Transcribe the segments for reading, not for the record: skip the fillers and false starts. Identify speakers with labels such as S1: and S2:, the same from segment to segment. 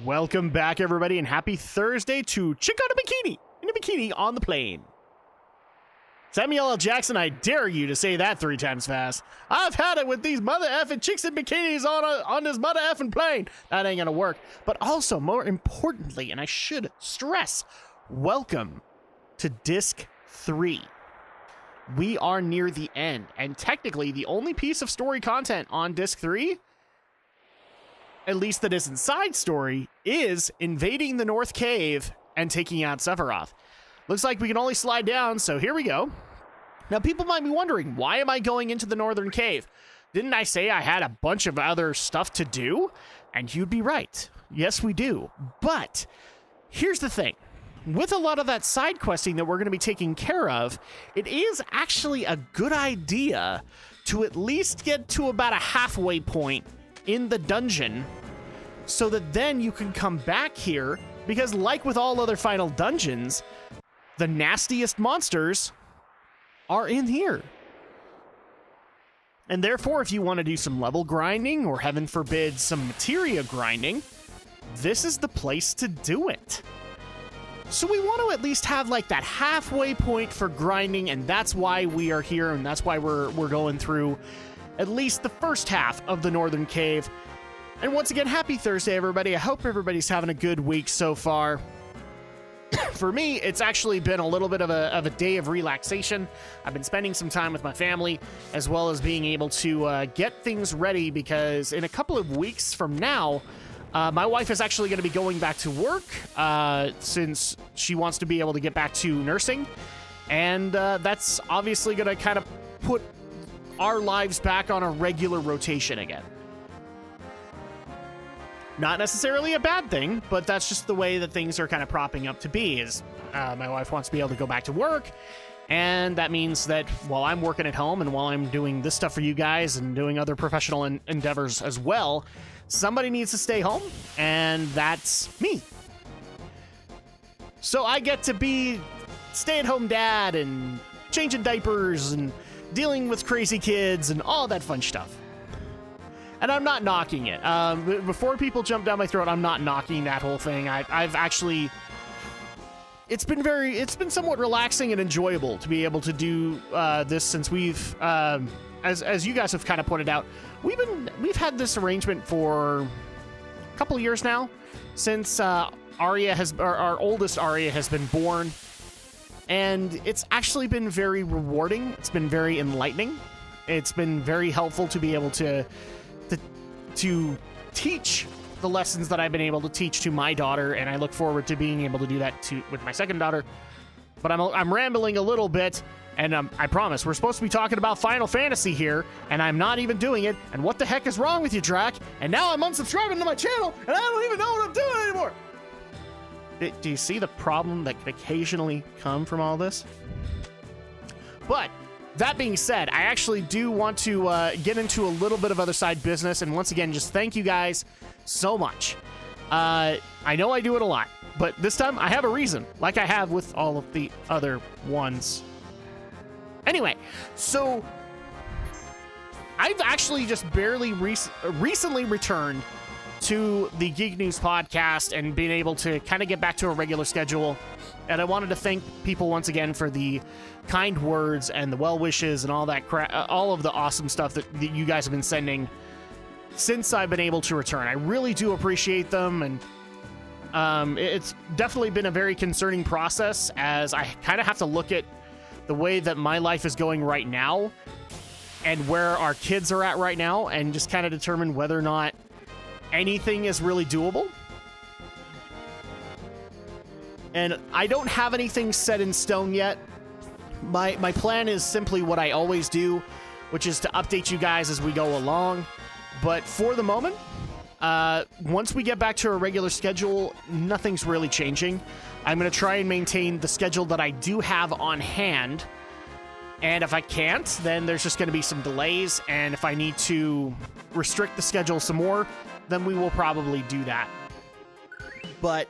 S1: Welcome back, everybody, and happy Thursday to Chick on a Bikini, in a bikini on the plane. Samuel L. Jackson, I dare you to say that 3 times fast. I've had it with these mother effing chicks in bikinis on this mother effing plane. That ain't gonna work. But also, more importantly, and I should stress, welcome to Disc 3. We are near the end, and technically the only piece of story content on Disc 3, at least that isn't side story, is invading the North Cave and taking out Sephiroth. Looks like we can only slide down, so here we go. Now, people might be wondering, why am I going into the Northern Cave? Didn't I say I had a bunch of other stuff to do? And you'd be right. Yes, we do. But here's the thing. With a lot of that side questing that we're going to be taking care of, it is actually a good idea to at least get to about a halfway point in the dungeon so that then you can come back here, because like with all other final dungeons, the nastiest monsters are in here. And therefore, if you want to do some level grinding, or heaven forbid, some materia grinding, this is the place to do it. So we want to at least have like that halfway point for grinding, and that's why we are here, and that's why we're going through at least the first half of the Northern Cave. And once again, happy Thursday, everybody. I hope everybody's having a good week so far. For me, it's actually been a little bit of a day of relaxation. I've been spending some time with my family, as well as being able to get things ready, because in a couple of weeks from now, my wife is actually going to be going back to work, since she wants to be able to get back to nursing. And that's obviously going to kind of put our lives back on a regular rotation again. Not necessarily a bad thing, but that's just the way that things are kind of propping up to be, is my wife wants to be able to go back to work, and that means that while I'm working at home and while I'm doing this stuff for you guys and doing other professional endeavors as well, somebody needs to stay home, and that's me. So I get to be stay-at-home dad and changing diapers and dealing with crazy kids and all that fun stuff. And I'm not knocking it. Before people jump down my throat, I'm not knocking that whole thing. I've actually... It's been somewhat relaxing and enjoyable to be able to do this, since we've, as you guys have kind of pointed out, we've had this arrangement for a couple of years now, since our oldest Arya has been born, and it's actually been very rewarding. It's been very enlightening. It's been very helpful to be able to teach the lessons that I've been able to teach to my daughter, and I look forward to being able to do that with my second daughter. But I'm rambling a little bit, and I promise, we're supposed to be talking about Final Fantasy here, and I'm not even doing it, and what the heck is wrong with you, Drak? And now I'm unsubscribing to my channel, and I don't even know what I'm doing anymore! Do you see the problem that could occasionally come from all this? But that being said, I actually do want to get into a little bit of other side business, and once again, just thank you guys so much. I know I do it a lot, but this time I have a reason, like I have with all of the other ones. Anyway, so I've actually just barely recently returned to the Geek News podcast and being able to kind of get back to a regular schedule. And I wanted to thank people once again for the kind words and the well wishes and all that all of the awesome stuff that you guys have been sending since I've been able to return. I really do appreciate them, and it's definitely been a very concerning process, as I kind of have to look at the way that my life is going right now and where our kids are at right now, and just kind of determine whether or not anything is really doable. And I don't have anything set in stone yet. My plan is simply what I always do, which is to update you guys as we go along. But for the moment, once we get back to a regular schedule, nothing's really changing. I'm going to try and maintain the schedule that I do have on hand. And if I can't, then there's just going to be some delays. And if I need to restrict the schedule some more, then we will probably do that. But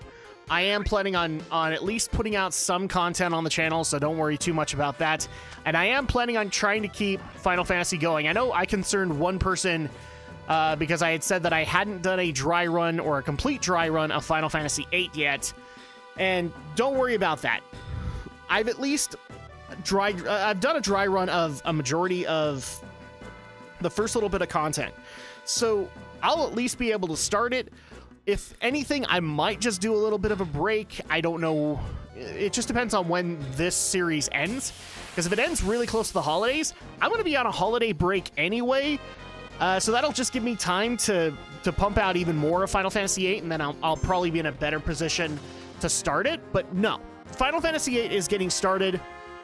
S1: I am planning on at least putting out some content on the channel, so don't worry too much about that. And I am planning on trying to keep Final Fantasy going. I know I concerned one person because I had said that I hadn't done a dry run or a complete dry run of Final Fantasy VIII yet. And don't worry about that. I've at least I've done a dry run of a majority of the first little bit of content. So I'll at least be able to start it. If anything, I might just do a little bit of a break. I don't know. It just depends on when this series ends. Because if it ends really close to the holidays, I'm going to be on a holiday break anyway. So that'll just give me time to pump out even more of Final Fantasy VIII, and then I'll probably be in a better position to start it. But no, Final Fantasy VIII is getting started.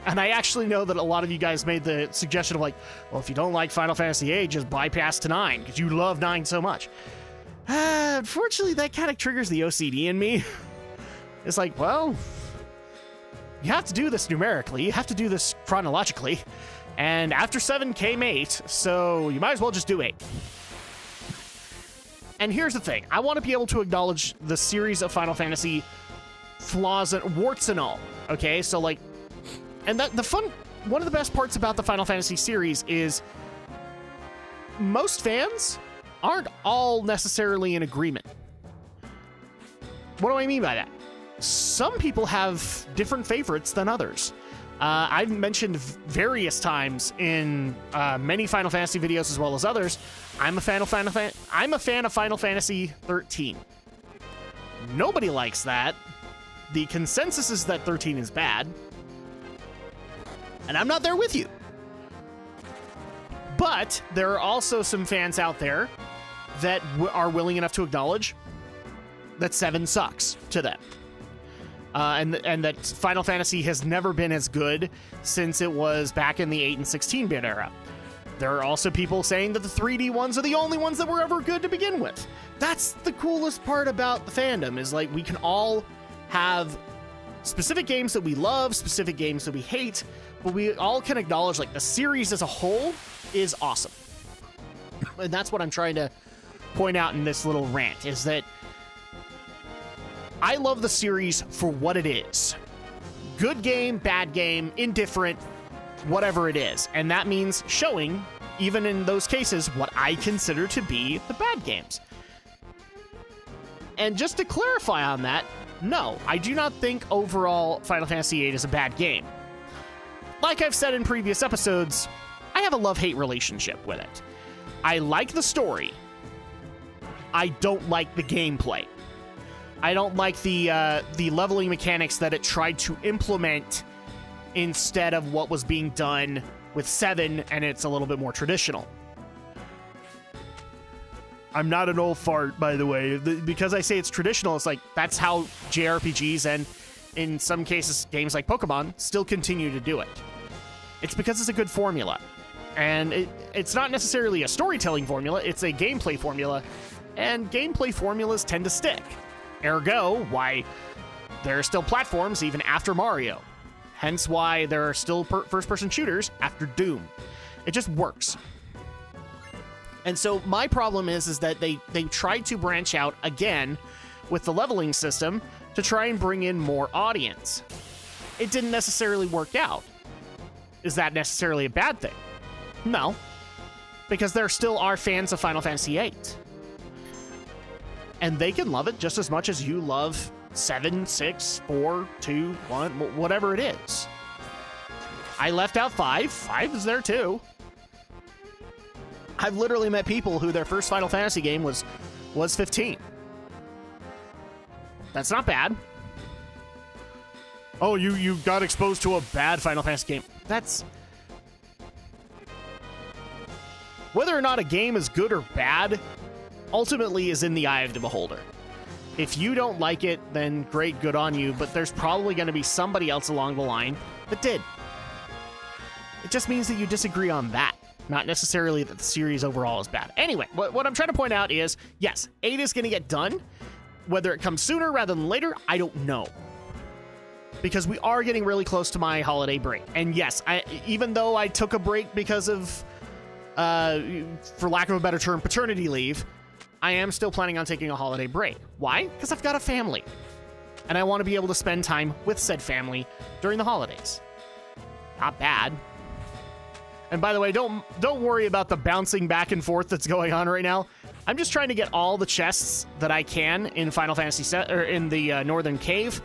S1: And I actually know that a lot of you guys made the suggestion of like, well, if you don't like Final Fantasy VIII, just bypass to 9 because you love 9 so much. Unfortunately, that kind of triggers the OCD in me. It's like, well, you have to do this numerically. You have to do this chronologically. And after 7 came 8, so you might as well just do 8. And here's the thing. I want to be able to acknowledge the series of Final Fantasy flaws and warts and all. Okay, so like, and one of the best parts about the Final Fantasy series is most fans aren't all necessarily in agreement. What do I mean by that? Some people have different favorites than others. I've mentioned various times in many Final Fantasy videos as well as others, I'm a fan of Final Fantasy 13. Nobody likes that. The consensus is that 13 is bad. And I'm not there with you. But there are also some fans out there that are willing enough to acknowledge that 7 sucks to them. And that Final Fantasy has never been as good since it was back in the 8 and 16-bit era. There are also people saying that the 3D ones are the only ones that were ever good to begin with. That's the coolest part about the fandom, is like we can all have specific games that we love, specific games that we hate, but we all can acknowledge like the series as a whole is awesome. And that's what I'm trying to point out in this little rant, is that I love the series for what it is. Good game, bad game, indifferent, whatever it is. And that means showing, even in those cases, what I consider to be the bad games. And just to clarify on that, no, I do not think overall Final Fantasy VIII is a bad game. Like I've said in previous episodes, I have a love-hate relationship with it. I like the story. I don't like the gameplay. I don't like the leveling mechanics that it tried to implement instead of what was being done with 7, and it's a little bit more traditional. I'm not an old fart, by the way. Because I say it's traditional, it's like that's how JRPGs and, in some cases, games like Pokemon still continue to do it. It's because it's a good formula. And it's not necessarily a storytelling formula, it's a gameplay formula. And gameplay formulas tend to stick. Ergo, why there are still platforms even after Mario. Hence why there are still first-person shooters after Doom. It just works. And so my problem is that they tried to branch out again with the leveling system to try and bring in more audience. It didn't necessarily work out. Is that necessarily a bad thing? No, because there still are fans of Final Fantasy VIII. And they can love it just as much as you love 7, 6, 4, 2, 1, whatever it is. I left out 5. 5 is there too. I've literally met people who their first Final Fantasy game was 15. That's not bad. Oh, you got exposed to a bad Final Fantasy game. That's... Whether or not a game is good or bad ultimately is in the eye of the beholder. If you don't like it, then great, good on you, but there's probably going to be somebody else along the line that did. It just means that you disagree on that, not necessarily that the series overall is bad. Anyway, what I'm trying to point out is, yes, 8 is going to get done. Whether it comes sooner rather than later, I don't know. Because we are getting really close to my holiday break. And yes, even though I took a break because of, for lack of a better term, paternity leave, I am still planning on taking a holiday break. Why? Because I've got a family. And I want to be able to spend time with said family during the holidays. Not bad. And by the way, don't worry about the bouncing back and forth that's going on right now. I'm just trying to get all the chests that I can in Final Fantasy or in the Northern Cave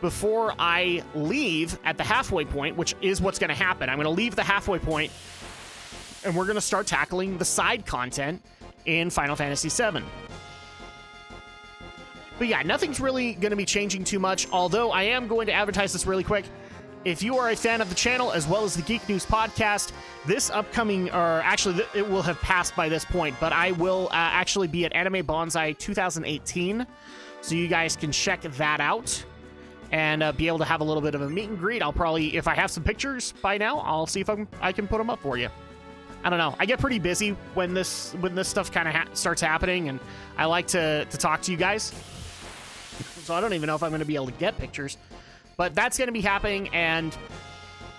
S1: before I leave at the halfway point, which is what's going to happen. I'm going to leave the halfway point, and we're going to start tackling the side content in Final Fantasy VII. But yeah, nothing's really going to be changing too much, although I am going to advertise this really quick. If you are a fan of the channel, as well as the Geek News podcast, this upcoming, or actually it will have passed by this point, but I will actually be at Anime Bonsai 2018, so you guys can check that out and be able to have a little bit of a meet and greet. I'll probably, if I have some pictures by now, I'll see if I can put them up for you. I don't know. I get pretty busy when this stuff kind of starts happening, and I like to talk to you guys. So I don't even know if I'm going to be able to get pictures. But that's going to be happening, and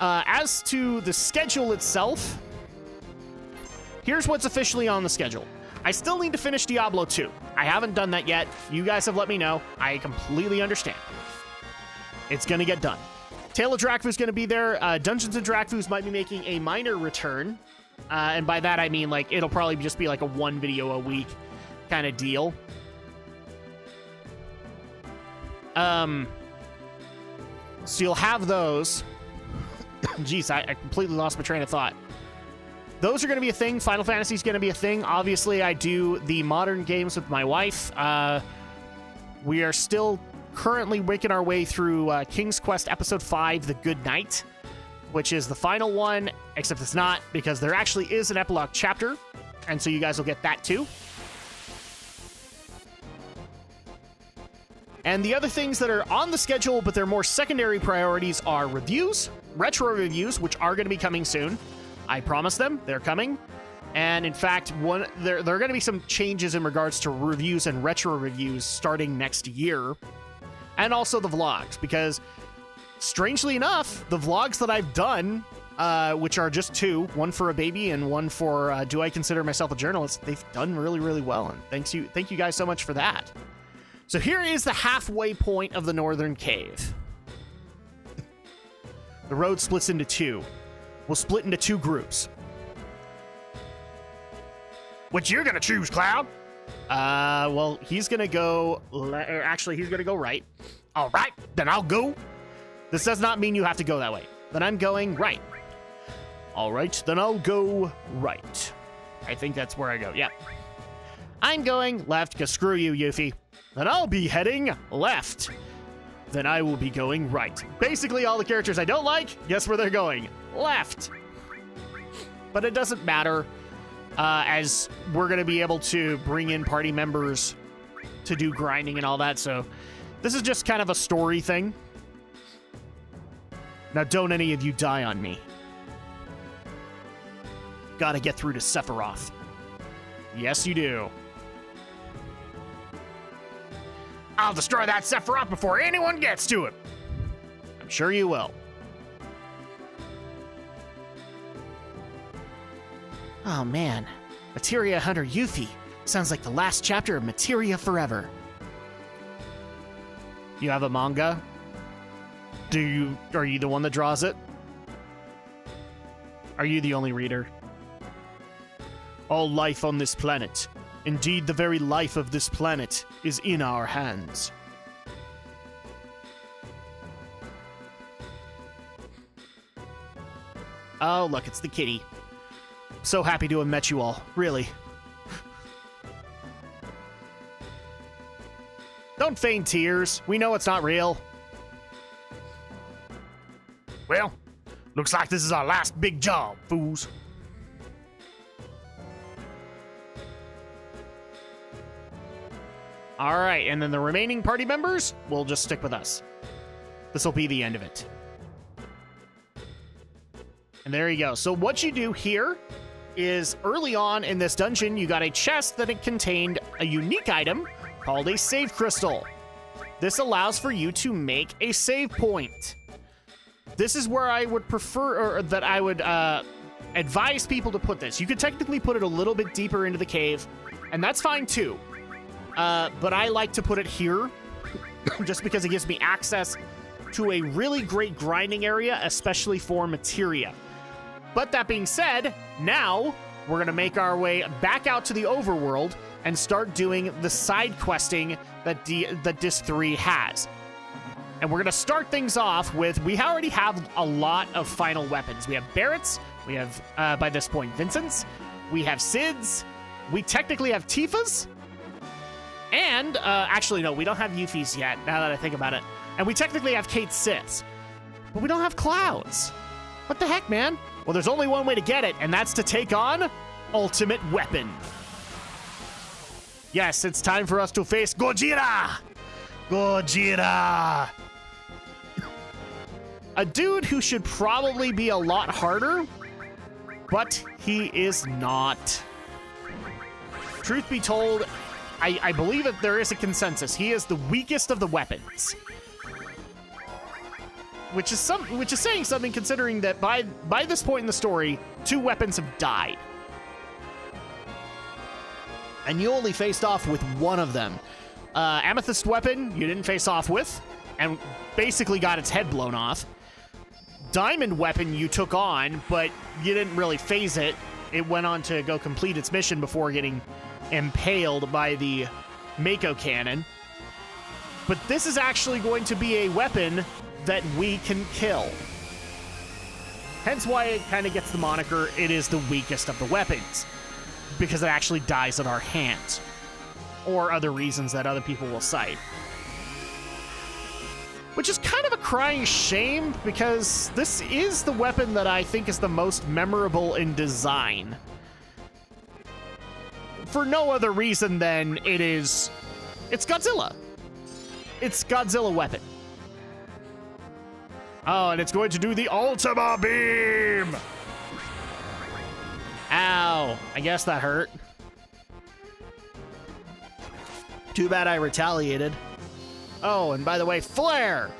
S1: as to the schedule itself, here's what's officially on the schedule. I still need to finish Diablo 2. I haven't done that yet. You guys have let me know. I completely understand. It's going to get done. Tale of Drakfu's going to be there. Dungeons & Drakfu's might be making a minor return. And by that, I mean, like, it'll probably just be like a one video a week kind of deal. So you'll have those. Jeez, I completely lost my train of thought. Those are going to be a thing. Final Fantasy is going to be a thing. Obviously, I do the modern games with my wife. We are still currently making our way through King's Quest Episode 5, The Good Night, which is the final one, except it's not, because there actually is an epilogue chapter, and so you guys will get that too. And the other things that are on the schedule, but they're more secondary priorities, are reviews, retro reviews, which are going to be coming soon. I promise them, they're coming. And in fact, there are going to be some changes in regards to reviews and retro reviews starting next year. And also the vlogs, because strangely enough, the vlogs that I've done, which are just two, one for a baby and one for Do I Consider Myself a Journalist, they've done really, really well. And thank you guys so much for that. So here is the halfway point of the Northern Cave. The road splits into two. We'll split into two groups. Which you're gonna choose, Cloud? Well, he's gonna go... Actually, he's gonna go right. All right, then I'll go. This does not mean you have to go that way. Then I'm going right. All right, then I'll go right. I think that's where I go, yep. I'm going left, because screw you, Yuffie. Then I'll be heading left. Then I will be going right. Basically, all the characters I don't like, guess where they're going? Left. But it doesn't matter, as we're going to be able to bring in party members to do grinding and all that, so this is just kind of a story thing. Now, don't any of you die on me. Gotta get through to Sephiroth. Yes, you do. I'll destroy that Sephiroth before anyone gets to him. I'm sure you will. Oh man, Materia Hunter Yuffie. Sounds like the last chapter of Materia Forever. You have a manga? Are you the one that draws it? Are you the only reader? All life on this planet, indeed the very life of this planet, is in our hands. Oh, look, it's the kitty. So happy to have met you all, really. Don't feign tears. We know it's not real. Well, looks like this is our last big job, fools. All right, and then the remaining party members will just stick with us. This will be the end of it. And there you go. So what you do here is early on in this dungeon, you got a chest that it contained a unique item called a save crystal. This allows for you to make a save point. This is where I would prefer, or that I would advise people to put this. You could technically put it a little bit deeper into the cave, and that's fine too. But I like to put it here just because it gives me access to a really great grinding area, especially for materia. But that being said, now we're going to make our way back out to the overworld and start doing the side questing that Disc 3 has. And we're going to start things off with, we already have a lot of final weapons. We have Barrett's, we have, by this point, Vincent's, we have Sid's, we technically have Tifa's, and, actually, no, we don't have Yuffie's yet, now that I think about it. And we technically have Kate Sith's, but we don't have Cloud's. What the heck, man? Well, there's only one way to get it, and that's to take on Ultimate Weapon. Yes, it's time for us to face Gojira! Gojira! A dude who should probably be a lot harder, but he is not. Truth be told, I believe that there is a consensus. He is the weakest of the weapons. Which is saying something, considering that by this point in the story, 2 weapons have died. And you only faced off with one of them. Amethyst weapon, you didn't face off with, and basically got its head blown off. Diamond weapon you took on, but you didn't really phase it. It went on to go complete its mission before getting impaled by the Mako cannon. But this is actually going to be a weapon that we can kill. Hence why it kind of gets the moniker, it is the weakest of the weapons, because it actually dies at our hands, or other reasons that other people will cite. Which is kind of a crying shame, because this is the weapon that I think is the most memorable in design. For no other reason than it's Godzilla. It's Godzilla weapon. Oh, and it's going to do the Ultima Beam! Ow, I guess that hurt. Too bad I retaliated. Oh, and by the way, Flare!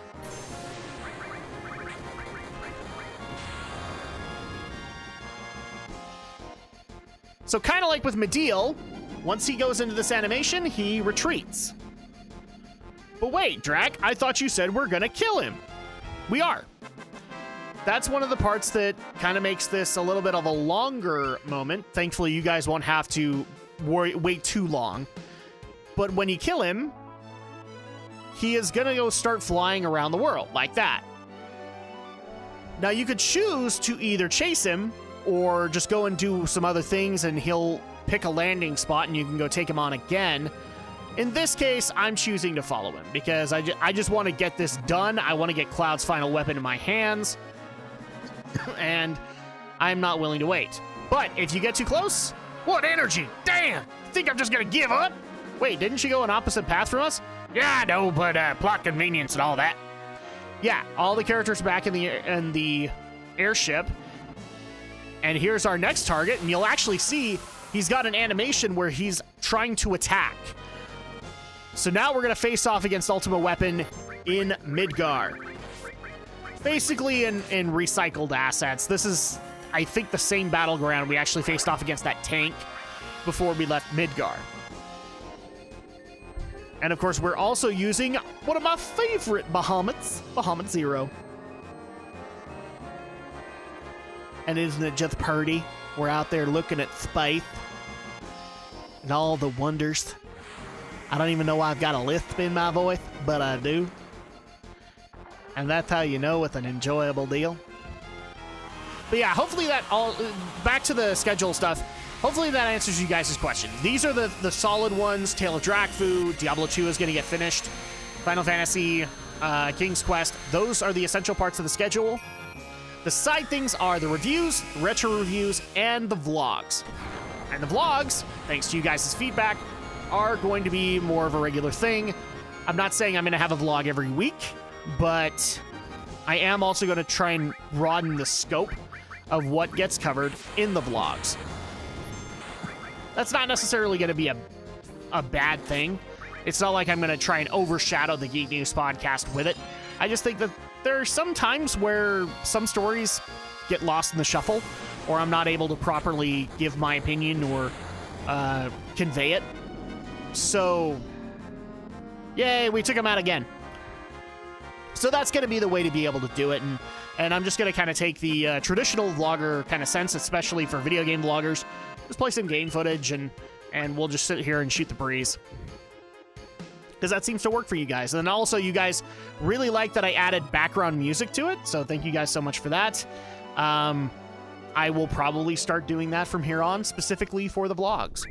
S1: So kind of like with Mediel, once he goes into this animation, he retreats. But wait, Drak, I thought you said we're gonna kill him. We are. That's one of the parts that kind of makes this a little bit of a longer moment. Thankfully, you guys won't have to wait too long. But when you kill him, he is gonna go start flying around the world, like that. Now, you could choose to either chase him, or just go and do some other things, and he'll pick a landing spot, and you can go take him on again. In this case, I'm choosing to follow him, because I just want to get this done. I want to get Cloud's final weapon in my hands, and I'm not willing to wait. But if you get too close, what energy? Damn! Think I'm just gonna give up? Wait, didn't she go an opposite path from us? Yeah, I know, but plot convenience and all that. Yeah, all the characters back in the airship. And here's our next target, and you'll actually see he's got an animation where he's trying to attack. So now we're going to face off against Ultima Weapon in Midgar. Basically in recycled assets. This is, I think, the same battleground we actually faced off against that tank before we left Midgar. And of course, we're also using one of my favorite Bahamut's, Bahamut Zero. And isn't it just pretty? We're out there looking at space and all the wonders. I don't even know why I've got a lisp in my voice, but I do. And that's how you know it's an enjoyable deal. But yeah, hopefully that all... Back to the schedule stuff. Hopefully that answers you guys' questions. These are the solid ones. Tale of Drakfu, Diablo 2 is going to get finished. Final Fantasy, King's Quest. Those are the essential parts of the schedule. The side things are the reviews, retro reviews, and the vlogs. And the vlogs, thanks to you guys' feedback, are going to be more of a regular thing. I'm not saying I'm going to have a vlog every week, but I am also going to try and broaden the scope of what gets covered in the vlogs. That's not necessarily going to be a bad thing. It's not like I'm going to try and overshadow the Geek News podcast with it. I just think that there are some times where some stories get lost in the shuffle, or I'm not able to properly give my opinion or convey it. So, yay, we took him out again. So that's going to be the way to be able to do it. And And I'm just going to kind of take the traditional vlogger kind of sense, especially for video game vloggers. Just play some game footage, and we'll just sit here and shoot the breeze. Because that seems to work for you guys. And then also, you guys really like that I added background music to it, so thank you guys so much for that. I will probably start doing that from here on, specifically for the vlogs.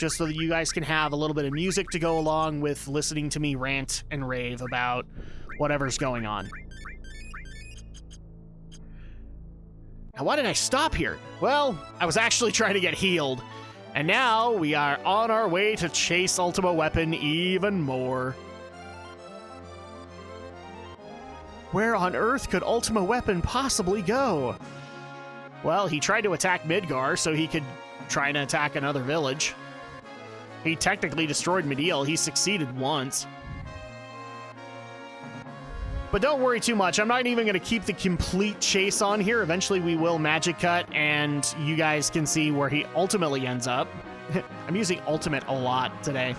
S1: Just so that you guys can have a little bit of music to go along with listening to me rant and rave about whatever's going on. Now, why did I stop here? Well, I was actually trying to get healed. And now we are on our way to chase Ultima Weapon even more. Where on earth could Ultima Weapon possibly go? Well, he tried to attack Midgar so he could try and attack another village. He technically destroyed Mideel. He succeeded once. But don't worry too much. I'm not even going to keep the complete chase on here. Eventually we will magic cut, and you guys can see where he ultimately ends up. I'm using ultimate a lot today.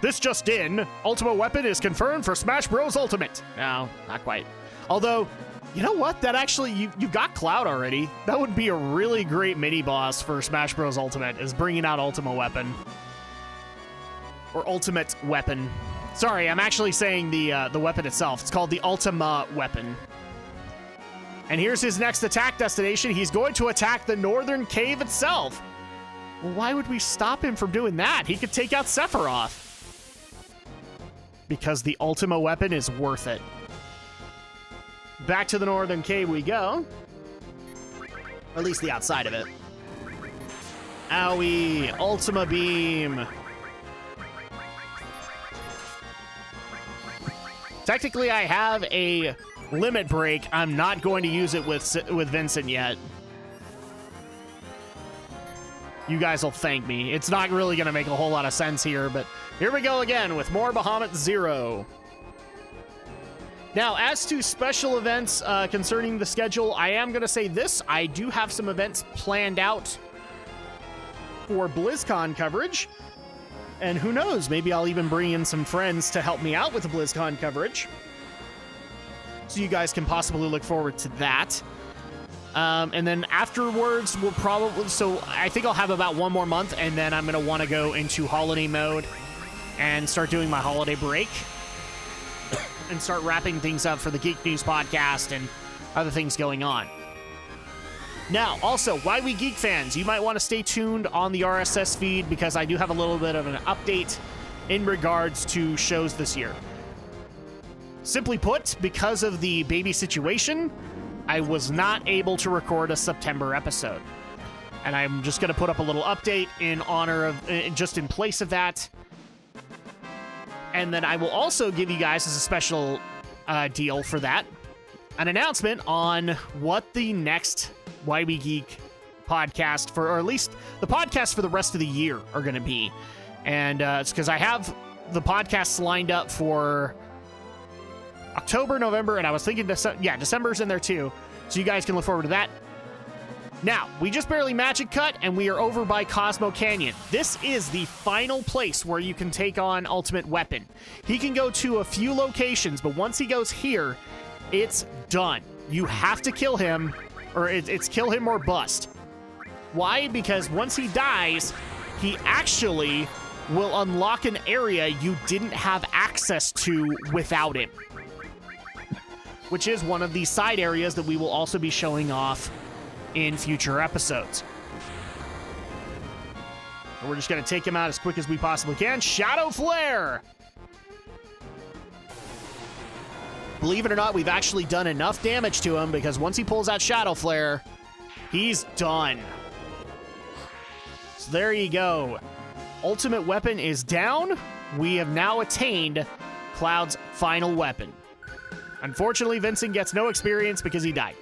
S1: This just in, Ultima Weapon is confirmed for Smash Bros. Ultimate. No, not quite. Although, you know what? That actually, you've got Cloud already. That would be a really great mini-boss for Smash Bros. Ultimate, is bringing out Ultima Weapon. Or Ultimate Weapon. Sorry, I'm actually saying the weapon itself. It's called the Ultima Weapon. And here's his next attack destination. He's going to attack the Northern Cave itself. Well, why would we stop him from doing that? He could take out Sephiroth. Because the Ultima Weapon is worth it. Back to the Northern Cave we go. Or at least the outside of it. Owie! Ultima Beam! Technically, I have a limit break. I'm not going to use it with Vincent yet. You guys will thank me. It's not really going to make a whole lot of sense here, but here we go again with more Bahamut Zero. Now, as to special events concerning the schedule, I am going to say this. I do have some events planned out for BlizzCon coverage. And who knows, maybe I'll even bring in some friends to help me out with the BlizzCon coverage. So you guys can possibly look forward to that. And then afterwards, we'll probably... So I think I'll have about one more month, and then I'm going to want to go into holiday mode and start doing my holiday break. And start wrapping things up for the Geek News podcast and other things going on. Now, also, Why We Geek fans, you might want to stay tuned on the RSS feed because I do have a little bit of an update in regards to shows this year. Simply put, because of the baby situation, I was not able to record a September episode. And I'm just going to put up a little update in honor of, just in place of that. And then I will also give you guys, as a special deal for that, an announcement on what the next Why We Geek podcast for, or at least the podcast for the rest of the year, are going to be. And it's because I have the podcasts lined up for October, November, and I was thinking December's in there too. So you guys can look forward to that. Now, we just barely magic cut, and we are over by Cosmo Canyon. This is the final place where you can take on Ultimate Weapon. He can go to a few locations, but once he goes here, it's done. You have to kill him, or it's kill him or bust. Why? Because once he dies, he actually will unlock an area you didn't have access to without him. Which is one of the side areas that we will also be showing off in future episodes. And we're just going to take him out as quick as we possibly can. Shadow Flare! Believe it or not, we've actually done enough damage to him because once he pulls out Shadow Flare, he's done. So there you go. Ultimate Weapon is down. We have now attained Cloud's final weapon. Unfortunately, Vincent gets no experience because he died.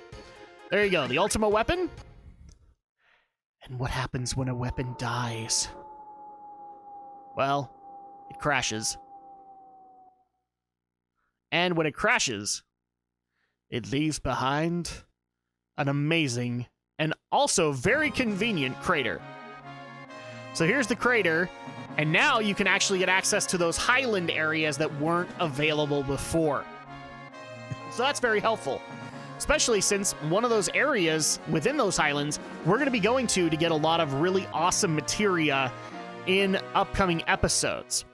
S1: There you go, the Ultima Weapon. And what happens when a weapon dies? Well, it crashes. And when it crashes, it leaves behind an amazing and also very convenient crater. So here's the crater, and now you can actually get access to those highland areas that weren't available before. So that's very helpful, especially since one of those areas within those highlands we're going to be going to get a lot of really awesome materia in upcoming episodes.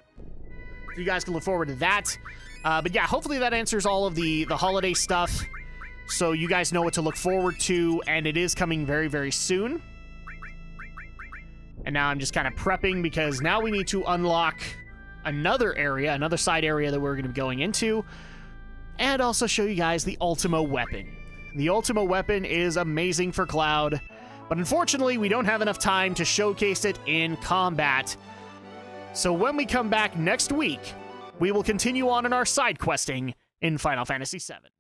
S1: So you guys can look forward to that. But yeah, hopefully that answers all of the holiday stuff, so you guys know what to look forward to, and it is coming very, very soon. And now I'm just kind of prepping because now we need to unlock another area, another side area that we're going to be going into, and also show you guys the Ultimo weapon. The Ultimo weapon is amazing for Cloud, but unfortunately we don't have enough time to showcase it in combat. So when we come back next week, we will continue on in our side questing in Final Fantasy VII.